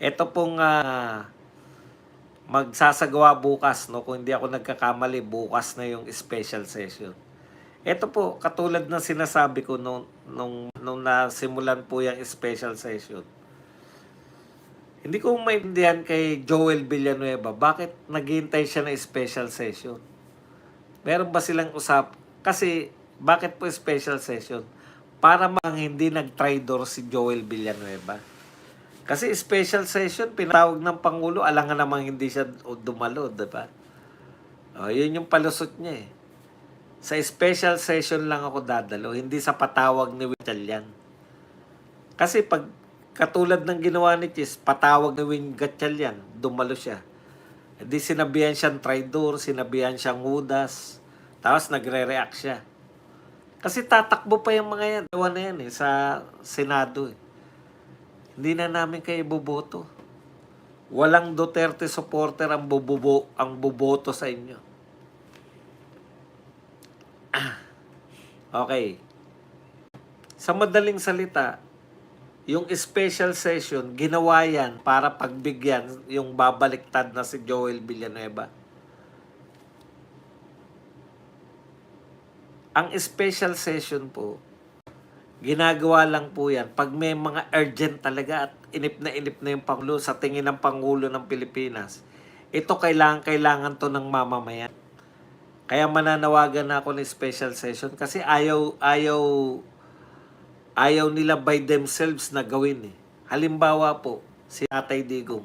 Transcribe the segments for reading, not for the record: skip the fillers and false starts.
Ito pong magsasagawa bukas, no? Kung hindi ako nagkakamali, bukas na yung special session. Ito po, katulad ng sinasabi ko nung nasimulan po yung special session. Hindi ko maintindihan kay Joel Villanueva, bakit naghihintay siya ng special session? Meron ba silang usap? Kasi, bakit po special session? Para hindi nag-traitor si Joel Villanueva. Kasi special session, pinatawag ng Pangulo, alangan namang hindi siya dumalo, di ba? Yun yung palusot niya eh. Sa special session lang ako dadalo, hindi sa patawag ni Gatchalian. Kasi pag katulad ng ginawa ni Chis, patawag ni Win Gatchalian, dumalo siya. Hindi sinabihan siyang traitor, sinabihan siyang Judas, tapos nagre-react siya. Kasi tatakbo pa yung mga yan, ewan na yan eh, sa Senado eh. Hindi na namin kayo boboto. Walang Duterte supporter ang boboto sa inyo. Okay. Sa madaling salita, yung special session, ginawa yan para pagbigyan yung babaliktad na si Joel Villanueva. Ang special session po, ginagawa lang po yan pag may mga urgent talaga at inip na yung Pangulo sa tingin ng Pangulo ng Pilipinas. Ito kailangan to ng mamamayan. Kaya mananawagan na ako ng special session kasi ayaw nila by themselves na gawin eh. Halimbawa po, si Tatay Digong,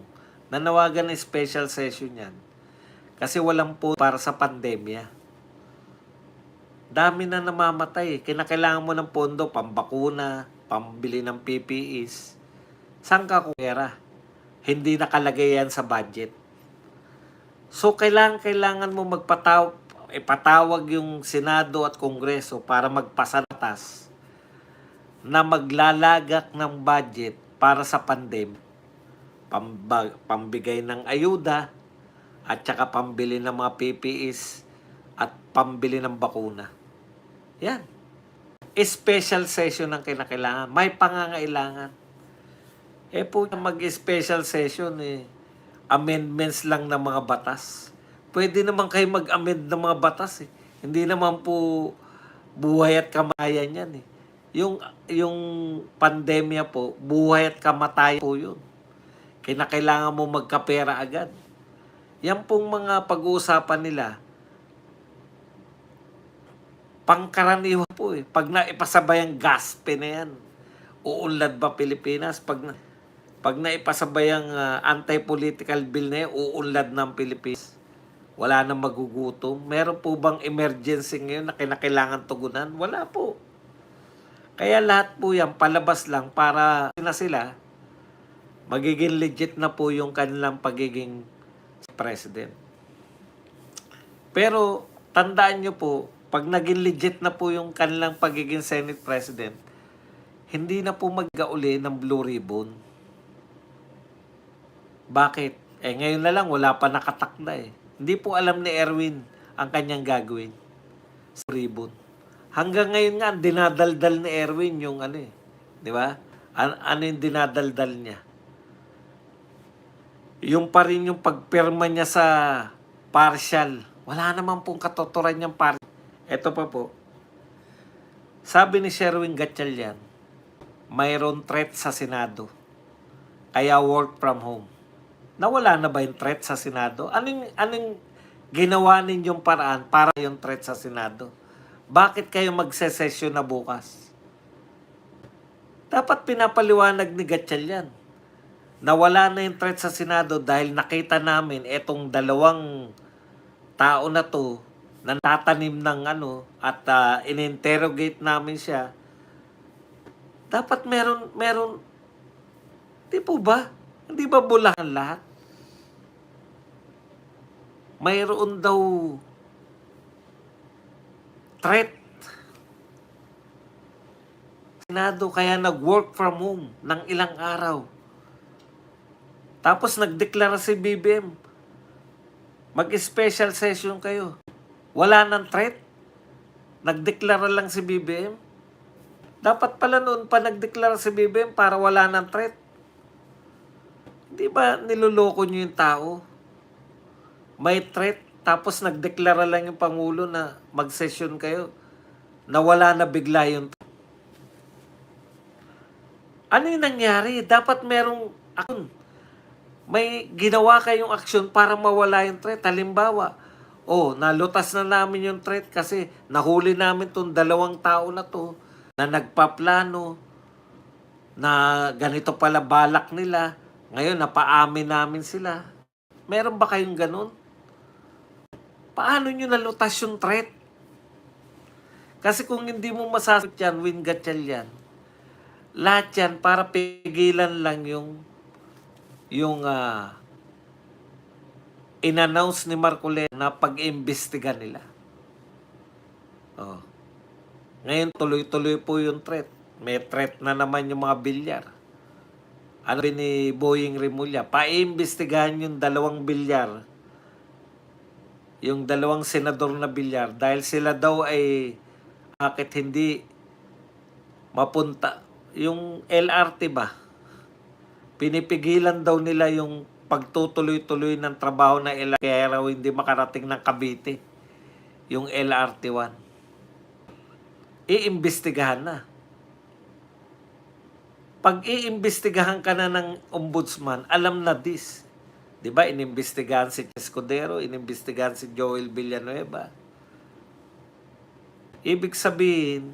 nanawagan ng special session yan kasi walang po para sa pandemya. Dami na namamatay. Kinakailangan mo ng pondo, pambakuna, pambili ng PPEs. Saan ka kupera? Hindi nakalagay yan sa budget. So, kailangan mo ipatawag yung Senado at Kongreso para magpasa ng batas na maglalagak ng budget para sa pandemya. Pambigay ng ayuda at saka pambili ng mga PPEs at pambili ng bakuna. Yan. Special session ang kinakailangan. May pangangailangan. Po mag-special session amendments lang ng mga batas. Pwede naman kayo mag-amend ng mga batas eh. Hindi naman po buhay at kamatayan yan eh. Yung pandemya po, buhay at kamatayan po yun. Kinakailangan mo magkapera agad. Yan pong mga pag-uusapan nila, pangkaraniwan po eh. Pag naipasabay ang gaspe na yan, uunlad ba Pilipinas? Pag naipasabay ang anti-political bill na yan, uunlad ng Pilipinas. Wala nang magugutom. Meron po bang emergency ngayon na kinakailangan tugunan? Wala po. Kaya lahat po yan, palabas lang para sila, magiging legit na po yung kanilang pagiging president. Pero, tandaan nyo po, pag naging legit na po yung kanilang pagiging Senate President, hindi na po mag-gauli ng Blue Ribbon. Bakit? Ngayon na lang, wala pa nakatakda eh. Hindi po alam ni Erwin ang kanyang gagawin sa ribbon. Hanggang ngayon nga, dinadaldal ni Erwin yung di ba? Ano yung dinadaldal niya? Yung pa rin yung pagpirma niya sa partial. Wala naman pong katotoran niyang partial. Ito pa po. Sabi ni Sherwin Gatchalian, mayroon threat sa Senado. Kaya work from home. Nawala na ba yung threat sa Senado? Anong ginawa ninyong paraan para yung threat sa Senado? Bakit kayo magse-session na bukas? Dapat pinapaliwanag ni Gatchalian. Nawala na yung threat sa Senado dahil nakita namin etong dalawang tao na to na tatanim ng at in-interrogate namin siya. Dapat meron di po ba? Hindi ba bulahan lahat? Mayroon daw threat. Senado kaya nag-work from home ng ilang araw. Tapos nagdeklara si BBM. Mag-special session kayo. Wala nang threat. Nagdeklara lang si BBM. Dapat pala noon pa nagdeklara si BBM para wala nang threat. Di ba niloloko nyo yung tao? May threat, tapos nagdeklara lang yung Pangulo na mag-session kayo. Nawala na bigla yung... Ano yung nangyari? Dapat merong aksyon. May ginawa kayong aksyon para mawala yung threat. Halimbawa, nalutas na namin yung threat kasi nahuli namin tong 2 tao na to na nagpaplano na ganito pala balak nila. Ngayon, napaamin namin sila. Meron ba kayong ganun? Paano nyo nalutas yung threat? Kasi kung hindi mo masasagot yan, win-gatchal yan. Lahat yan para pigilan lang yung in-announce ni Marcoleta na pag-imbestiga nila. Ngayon, tuloy-tuloy po yung threat. May threat na naman yung mga bilyar. Ano ni Boying Rimulya? Paimbestigahan yung 2 bilyar. Yung 2 senador na bilyar. Dahil sila daw ay bakit hindi mapunta. Yung LRT ba? Pinipigilan daw nila yung pagtutuloy-tuloy ng trabaho na LRT. Kaya raw hindi makarating ng Cavite. Yung LRT 1. Iimbestigahan na. Pag iimbestigahan ka na ng ombudsman, alam na this. Diba, inimbestigahan si Escudero, inimbestigahan si Joel Villanueva. Ibig sabihin,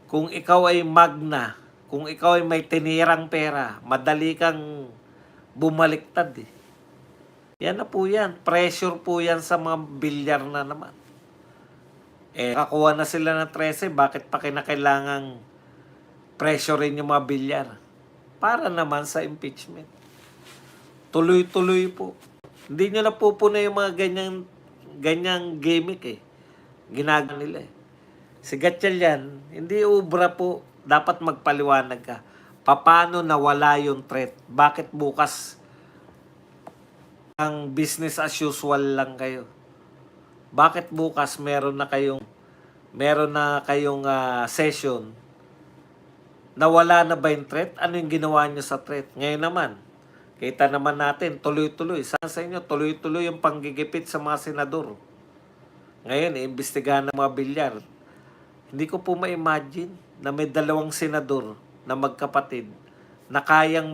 kung ikaw ay magna, kung ikaw ay may tinirang pera, madali kang bumaliktad eh. Yan na po yan. Pressure po yan sa mga bilyar na naman. Kakuha na sila ng 13, bakit pa kinakailangang pressure rin yung mga bilyar? Para naman sa impeachment. Tuloy-tuloy po. Hindi nyo napupuna yung mga ganyang gimmick eh. Ginagawa nila eh. Si Gatchalian, hindi ubra po. Dapat magpaliwanag ka. Paano nawala yung threat? Bakit bukas ang business as usual lang kayo? Bakit bukas meron na kayong session? Nawala na ba yung threat? Ano yung ginawa nyo sa threat? Ngayon naman, kita naman natin, tuloy-tuloy. Sa inyo, tuloy-tuloy yung panggigipit sa mga senador. Ngayon, iimbestigahan ng mga bilyar. Hindi ko po ma-imagine na may 2 senador na magkapatid na kayang